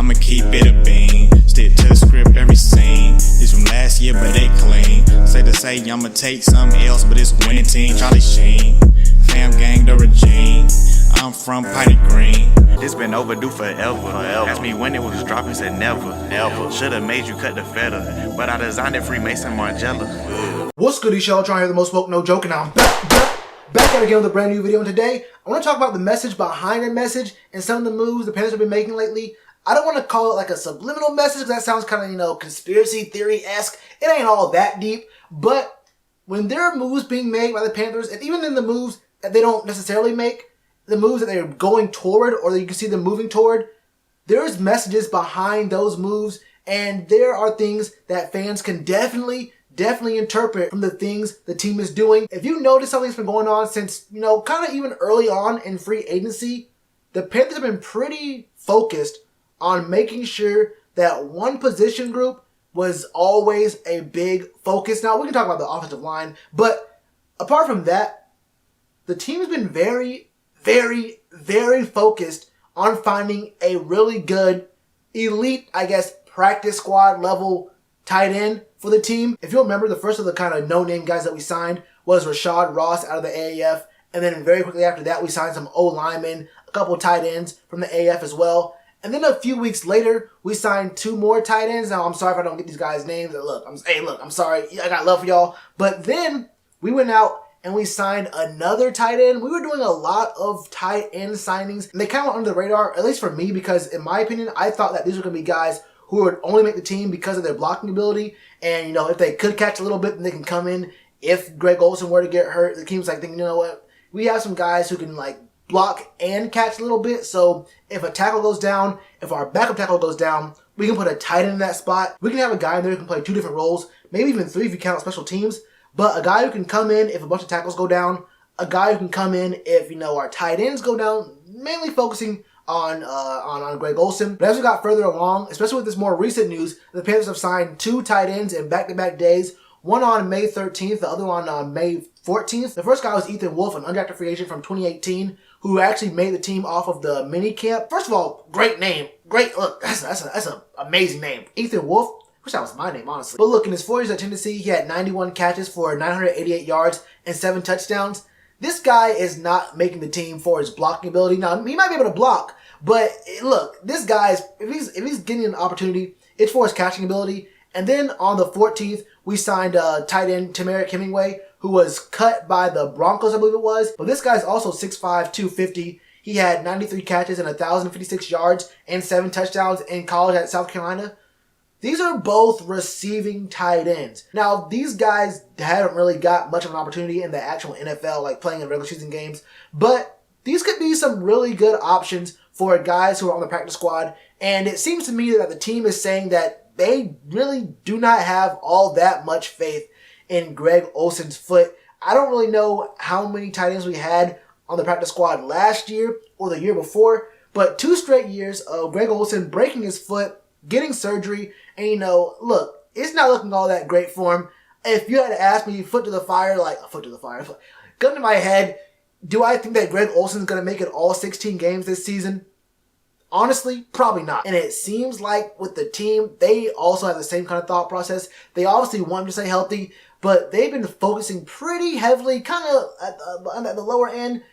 I'ma keep it a bean. Stick to the script, every scene. This from last year, but they clean. Say to say, I'ma take something else, but it's a winning team. Charlie Sheen, fam gang, the regime. I'm from Piney Green. This been overdue forever. Asked me when it was dropping, said never. Should've made you cut the feather, but I designed it Freemason Margiela. What's good, Shellitronnn here, the most woke, no joke, and I'm back at it again with a brand new video. And today, I want to talk about the message behind the message and some of the moves the Panthers have been making lately. I don't want to call it like a subliminal message because that sounds kind of, conspiracy theory-esque. It ain't all that deep, but when there are moves being made by the Panthers, and even in the moves that they don't necessarily make, the moves that they're going toward or that you can see them moving toward, there's messages behind those moves, and there are things that fans can definitely interpret from the things the team is doing. If you notice something's been going on since, kind of even early on in free agency, the Panthers have been pretty focused on making sure that one position group was always a big focus. Now, we can talk about the offensive line, but apart from that, the team has been very focused on finding a really good, elite, practice squad level tight end for the team. If you'll remember, the first of the kind of no-name guys that we signed was Rashad Ross out of the AAF. And then very quickly after that, we signed some O-linemen, a couple tight ends from the AAF as well. And then a few weeks later, we signed 2 more tight ends. Now, I'm sorry if I don't get these guys' names. I'm sorry. I got love for y'all. But then we went out and we signed another tight end. We were doing a lot of tight end signings, and they kind of went under the radar, at least for me, because in my opinion, I thought that these were going to be guys who would only make the team because of their blocking ability. And, if they could catch a little bit, then they can come in. If Greg Olsen were to get hurt, the team's thinking, you know what? We have some guys who can, block and catch a little bit. So if a tackle goes down, if our backup tackle goes down, we can put a tight end in that spot. We can have a guy in there who can play 2 different roles, maybe even 3 if you count special teams. But a guy who can come in if a bunch of tackles go down, a guy who can come in if, our tight ends go down, mainly focusing on Greg Olsen. But as we got further along, especially with this more recent news, the Panthers have signed 2 tight ends in back-to-back days, one on May 13th, the other one on May 14th. The first guy was Ethan Wolf, an undrafted free agent from 2018, who actually made the team off of the mini camp. First of all, great name. Look, that's an amazing name. Ethan Wolf. Wish that was my name, honestly. But look, in his 4 years at Tennessee, he had 91 catches for 988 yards and 7 touchdowns. This guy is not making the team for his blocking ability. Now, he might be able to block, but look, this guy, if he's getting an opportunity, it's for his catching ability. And then on the 14th, we signed tight end TEMARRICK Hemingway, who was cut by the Broncos, I believe it was. But this guy's also 6'5", 250. He had 93 catches and 1,056 yards and 7 touchdowns in college at South Carolina. These are both receiving tight ends. Now, these guys haven't really got much of an opportunity in the actual NFL, playing in regular season games, but these could be some really good options for guys who are on the practice squad. And it seems to me that the team is saying that they really do not have all that much faith in Greg Olsen's foot. I don't really know how many tight ends we had on the practice squad last year or the year before, but 2 straight years of Greg Olsen breaking his foot, getting surgery, and look, it's not looking all that great for him. If you had to ask me, gun to my head, do I think that Greg Olsen's going to make it all 16 games this season? Honestly, probably not. And it seems like with the team, they also have the same kind of thought process. They obviously want him to stay healthy, but they've been focusing pretty heavily, kind of at the lower end.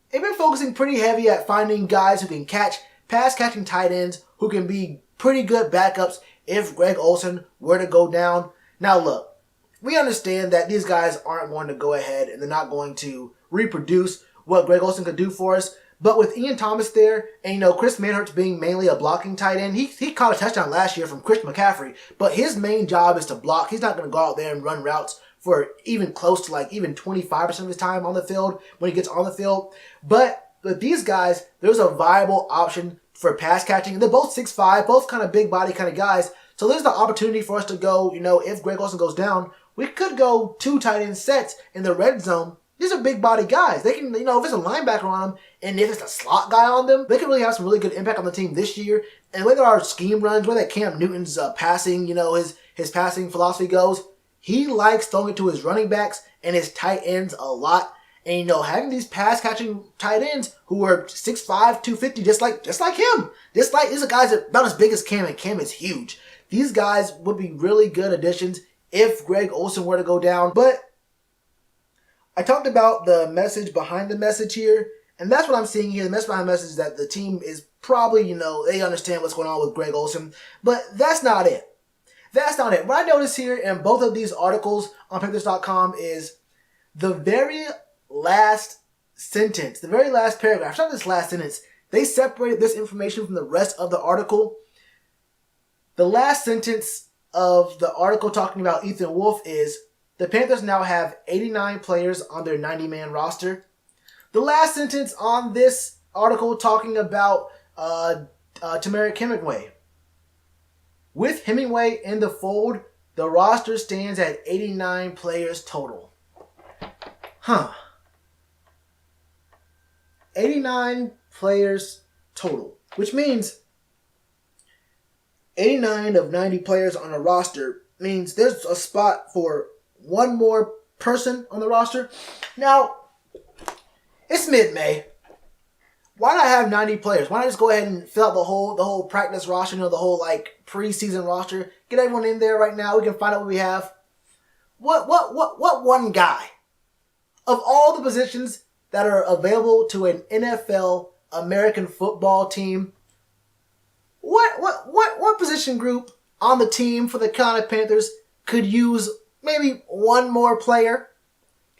They've been focusing pretty heavy at finding guys who can catch, pass-catching tight ends, who can be pretty good backups if Greg Olsen were to go down. Now look, we understand that these guys aren't going to go ahead and they're not going to reproduce what Greg Olsen could do for us. But with Ian Thomas there, and Chris Manhertz being mainly a blocking tight end, he caught a touchdown last year from Christian McCaffrey, but his main job is to block. He's not going to go out there and run routes for even close to even 25% of his time on the field when he gets on the field. But with these guys, there's a viable option for pass catching. They're both 6'5", both kind of big body kind of guys. So there's the opportunity for us to go, if Greg Olsen goes down, we could go 2 tight end sets in the red zone. These are big body guys. They can, if there's a linebacker on them and if it's a slot guy on them, they can really have some really good impact on the team this year. And whether our scheme runs, whether Cam Newton's passing, his passing philosophy goes, he likes throwing it to his running backs and his tight ends a lot. And, you know, having these pass-catching tight ends who are 6'5", 250, just like him. These are guys that are about as big as Cam, and Cam is huge. These guys would be really good additions if Greg Olsen were to go down. But I talked about the message behind the message here, and that's what I'm seeing here. The message behind the message is that the team is probably, you know, they understand what's going on with Greg Olsen. But that's not it. That's not it. What I noticed here in both of these articles on Panthers.com is the very last sentence, the very last paragraph, not this last sentence. They separated this information from the rest of the article. The last sentence of the article talking about Ethan Wolf is, the Panthers now have 89 players on their 90-man roster. The last sentence on this article talking about TEMARRICK HEMINGWAY. With Hemingway in the fold, the roster stands at 89 players total. 89 players total, which means 89 of 90 players on a roster means there's a spot for one more person on the roster. Now, it's mid-May. Why not have 90 players? Why not just go ahead and fill out the whole practice roster, you know, the whole like preseason roster? Get everyone in there right now. We can find out what we have. What one guy of all the positions that are available to an NFL American football team? What position group on the team for the Carolina Panthers could use maybe one more player?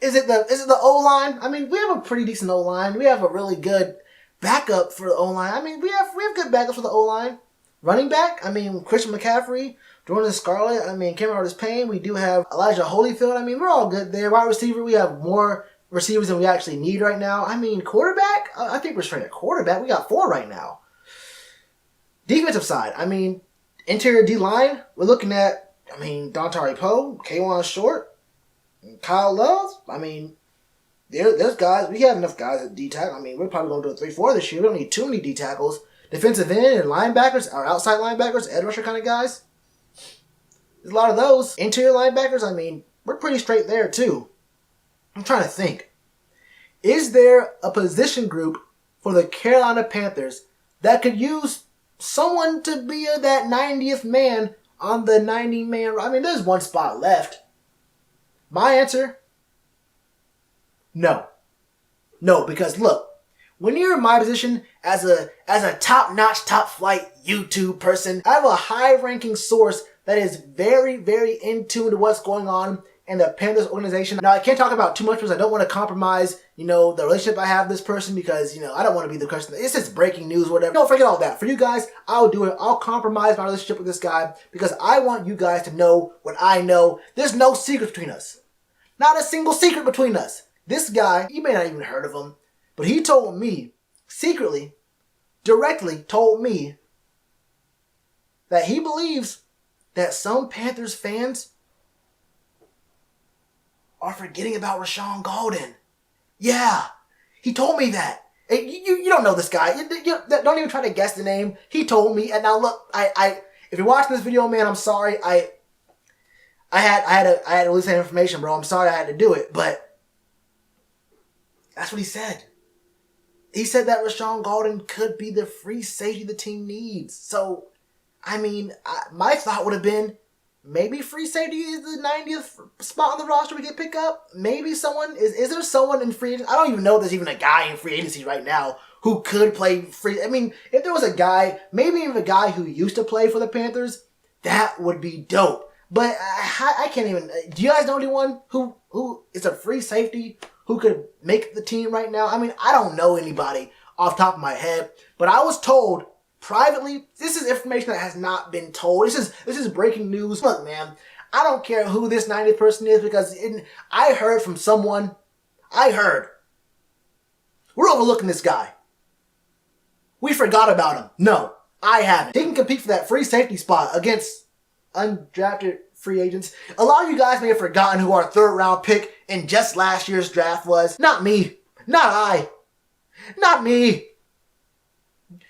Is it the O-line? I mean, we have a pretty decent O-line. We have a really good backup for the O-line. I mean, we have good backups for the O-line. Running back, I mean, Christian McCaffrey, Jordan Scarlett, I mean, Cameron Artis-Payne. We do have Elijah Holyfield. I mean, we're all good there. Wide receiver, we have more receivers than we actually need right now. I mean, quarterback, I think we're straight at quarterback. We got 4 right now. Defensive side, I mean, interior D-line, we're looking at, I mean, Dontari Poe, K'Wan Short, Kyle Love. I mean, there's guys. We have enough guys at D-tackle. I mean, we're probably going to do a 3-4 this year. We don't need too many D-tackles. Defensive end and linebackers, or outside linebackers, edge rusher kind of guys. There's a lot of those. Interior linebackers, I mean, we're pretty straight there too. I'm trying to think. Is there a position group for the Carolina Panthers that could use someone to be that 90th man on the 90-man? I mean, there's one spot left. My answer, no. No, because look, when you're in my position as a top-notch, top-flight YouTube person, I have a high-ranking source that is very, very in tune to what's going on in the Panthers organization. Now, I can't talk about too much because I don't want to compromise, you know, the relationship I have with this person because, you know, I don't want to be the person. It's just breaking news or whatever. Don't forget all that. For you guys, I'll do it. I'll compromise my relationship with this guy because I want you guys to know what I know. There's no secret between us. Not a single secret between us. This guy, you may not even heard of him, but he told me, secretly, directly told me that he believes that some Panthers fans are forgetting about Rashawn Golden. Yeah, he told me that. You don't know this guy. You don't even try to guess the name. He told me. And now look, if you're watching this video, man, I'm sorry. I had to release that information, bro. I'm sorry I had to do it, but that's what he said. He said that Rashawn Golden could be the free safety the team needs. So, I mean, my thought would have been, maybe free safety is the 90th spot on the roster we can pick up. Maybe someone, is there someone in free agency? I don't even know if there's even a guy in free agency right now who could play free. I mean, if there was a guy, maybe even a guy who used to play for the Panthers, that would be dope. But I can't even, do you guys know anyone who is a free safety who could make the team right now? I mean, I don't know anybody off the top of my head, but I was told privately, this is information that has not been told. This is breaking news. Look, man, I don't care who this 90th person is because I heard from someone. We're overlooking this guy. We forgot about him. No, I haven't. He can compete for that free safety spot against undrafted free agents. A lot of you guys may have forgotten who our 3rd round pick in just last year's draft was. Not me. Not me.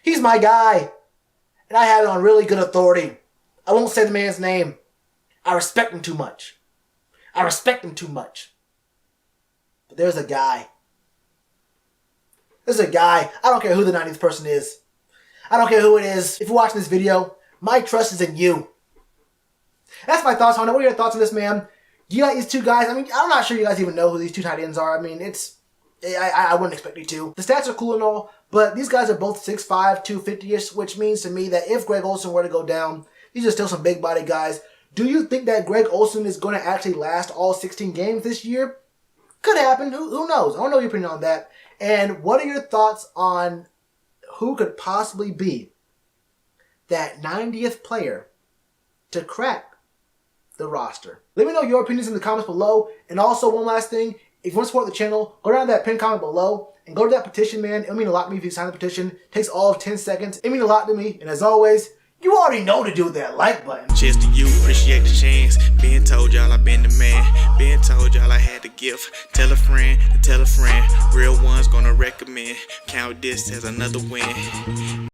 He's my guy. And I have it on really good authority. I won't say the man's name. I respect him too much. But there's a guy This is a guy. I don't care who the 90th person is. I don't care who it is. If you're watching this video, my trust is in you. That's my thoughts on it. What are your thoughts on this, man? Do you like these two guys? I mean, I'm not sure you guys even know who these two tight ends are. I mean, I wouldn't expect you to. The stats are cool and all, but these guys are both 6'5", 250-ish, which means to me that if Greg Olsen were to go down, these are still some big body guys. Do you think that Greg Olsen is going to actually last all 16 games this year? Could happen. Who knows? I don't know your opinion on that. And what are your thoughts on who could possibly be that 90th player to crack the roster? Let me know your opinions in the comments below. And also, one last thing, if you want to support the channel, go down to that pinned comment below and go to that petition, man. It'll mean a lot to me if you sign the petition. It takes all of 10 seconds. It means a lot to me. And as always, you already know to do with that like button. Cheers to you, appreciate the chance. Been told y'all I been the man. Been told y'all I had the gift. Tell a friend to tell a friend. Real ones gonna recommend. Count this as another win.